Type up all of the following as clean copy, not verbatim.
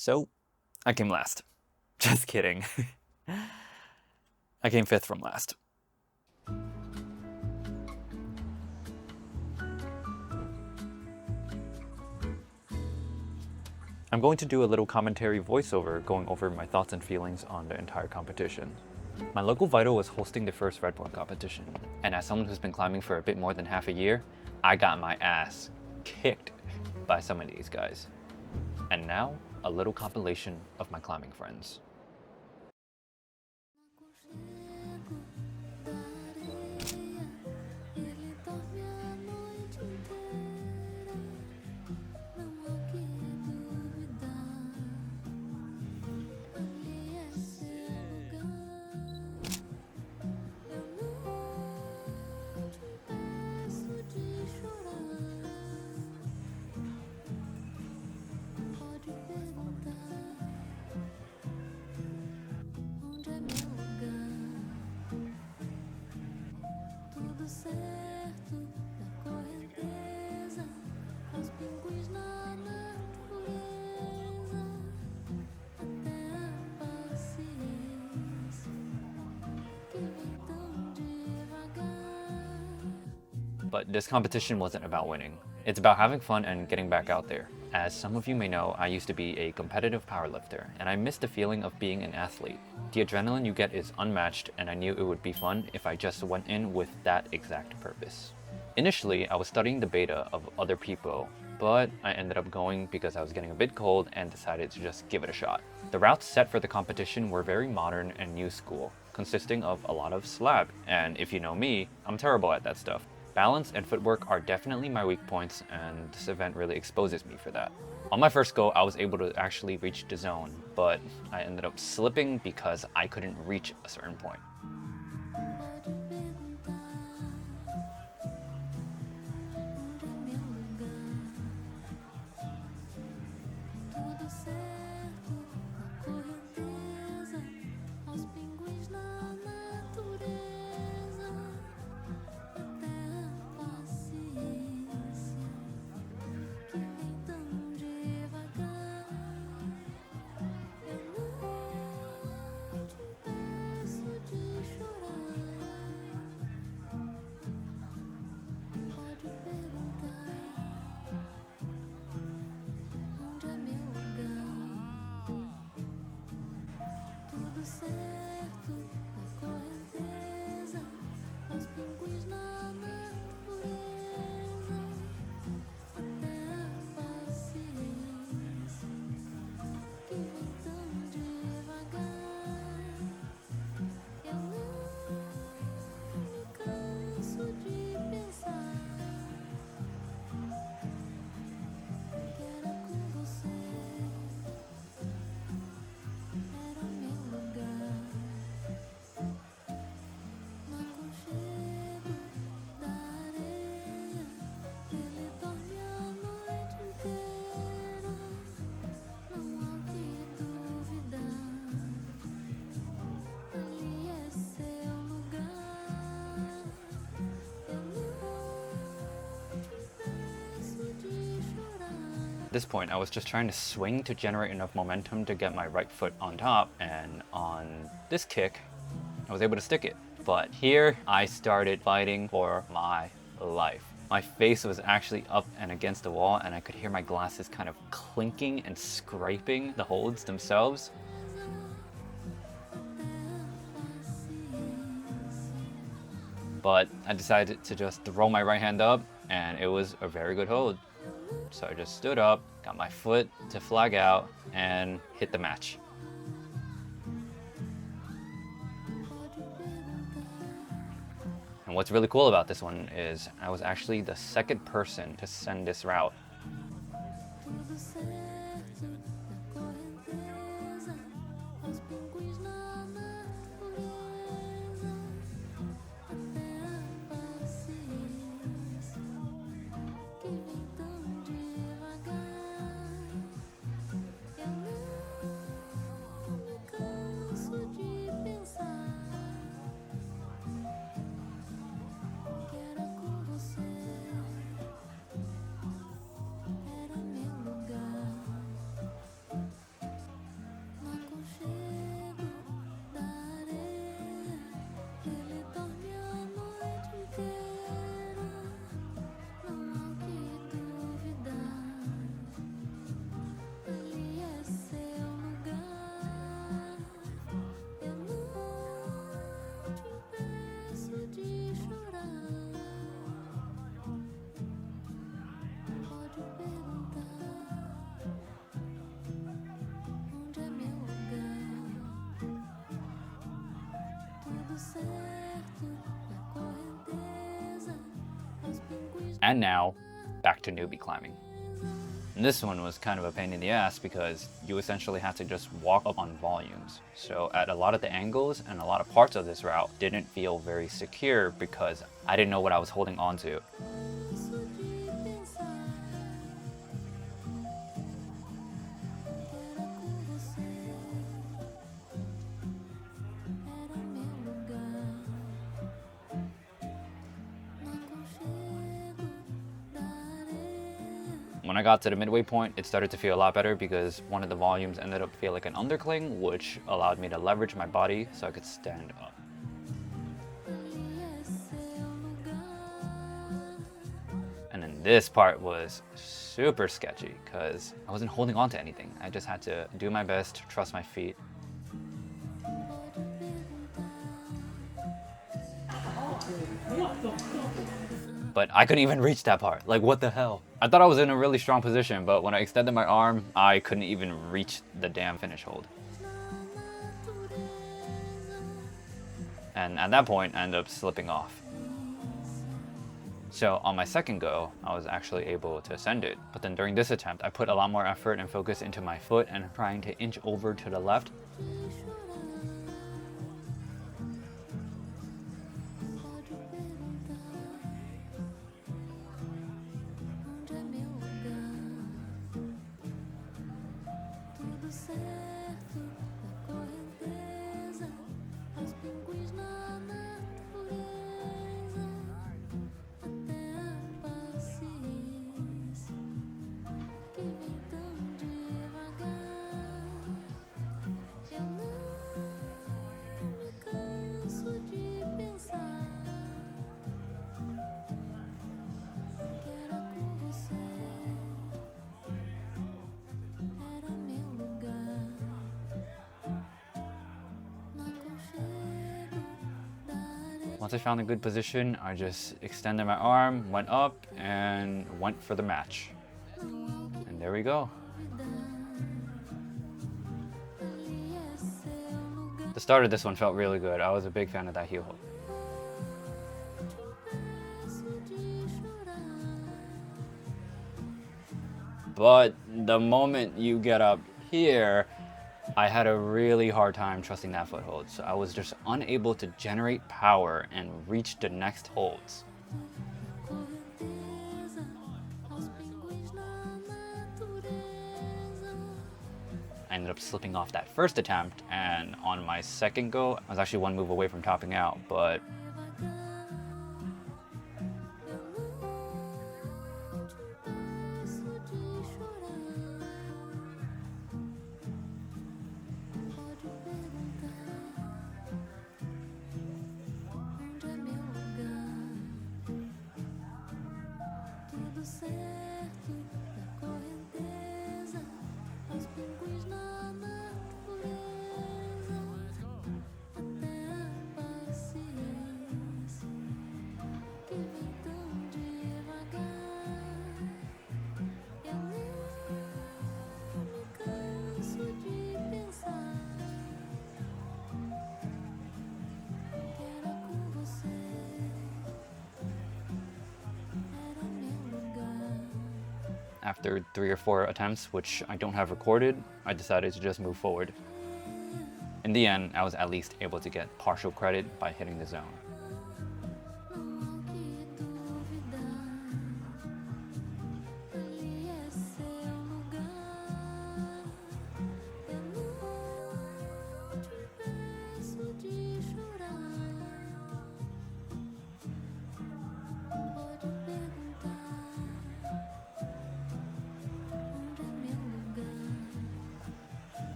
So, I came last. Just kidding. I came fifth from last. I'm going to do a little commentary voiceover going over my thoughts and feelings on the entire competition. My local Vital was hosting the first Redpoint competition, and as someone who's been climbing for a bit more than half a year, I got my ass kicked by some of these guys. And now, a little compilation of my climbing friends. But this competition wasn't about winning. It's about having fun and getting back out there. As some of you may know, I used to be a competitive powerlifter, and I miss the feeling of being an athlete. The adrenaline you get is unmatched, and I knew it would be fun if I just went in with that exact purpose. Initially, I was studying the beta of other people, but I ended up going because I was getting a bit cold and decided to just give it a shot. The routes set for the competition were very modern and new school, consisting of a lot of slab, and if you know me, I'm terrible at that stuff. Balance and footwork are definitely my weak points, and this event really exposes me for that. On my first go, I was able to actually reach the zone, but I ended up slipping because I couldn't reach a certain point. At this point, I was just trying to swing to generate enough momentum to get my right foot on top, and on this kick, I was able to stick it. But here, I started fighting for my life. My face was actually up and against the wall, and I could hear my glasses kind of clinking and scraping the holds themselves. But I decided to just throw my right hand up, and it was a very good hold. So I just stood up, got my foot to flag out, and hit the match. And what's really cool about this one is I was actually the second person to send this route. And now, back to newbie climbing. And this one was kind of a pain in the ass because you essentially had to just walk up on volumes. So at a lot of the angles and a lot of parts of this route didn't feel very secure because I didn't know what I was holding on to. When I got to the midway point, it started to feel a lot better because one of the volumes ended up feeling like an undercling, which allowed me to leverage my body so I could stand up. And then this part was super sketchy because I wasn't holding on to anything. I just had to do my best, trust my feet. But I couldn't even reach that part. Like, what the hell? I thought I was in a really strong position, but when I extended my arm, I couldn't even reach the damn finish hold. And at that point, I ended up slipping off. So on my second go, I was actually able to ascend it. But then during this attempt, I put a lot more effort and focus into my foot and trying to inch over to the left. Once I found a good position, I just extended my arm, went up, and went for the match. And there we go. The start of this one felt really good. I was a big fan of that heel hook. But the moment you get up here, I had a really hard time trusting that foothold, so I was just unable to generate power and reach the next holds. I ended up slipping off that first attempt, and on my second go, I was actually one move away from topping out, but after 3 or 4 attempts, which I don't have recorded, I decided to just move forward. In the end, I was at least able to get partial credit by hitting the zone.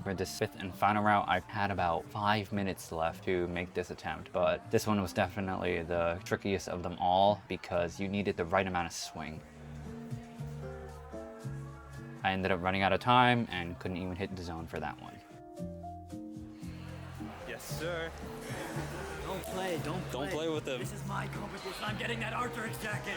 For this 5th and final route, I had about 5 minutes left to make this attempt, but this one was definitely the trickiest of them all because you needed the right amount of swing. I I ended up running out of time and couldn't even hit the zone for that one. Yes, sir. Don't play with him. This is my competition. I'm getting that Arthurix jacket.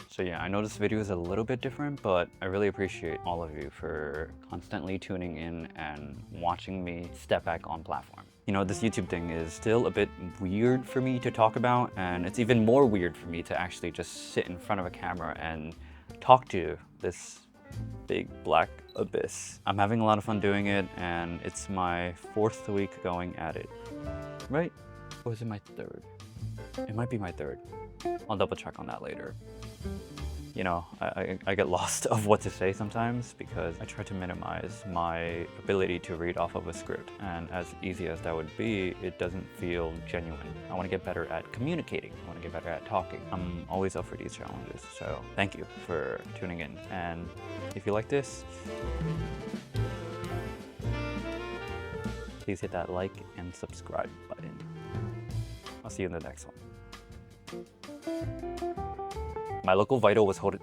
So yeah, I know this video is a little bit different, but I really appreciate all of you for constantly tuning in and watching me step back on platform. You know, this YouTube thing is still a bit weird for me to talk about, and it's even more weird for me to actually just sit in front of a camera and talk to this big black abyss. I'm having a lot of fun doing it, and it's my 4th week going at it. Right? Or is it my 3rd? It might be my 3rd. I'll double check on that later. You know, I get lost of what to say sometimes because I try to minimize my ability to read off of a script. And as easy as that would be, it doesn't feel genuine. I want to get better at communicating. I want to get better at talking. I'm always up for these challenges. So thank you for tuning in. And if you like this, please hit that like and subscribe button. I'll see you in the next one. My local Vital was holding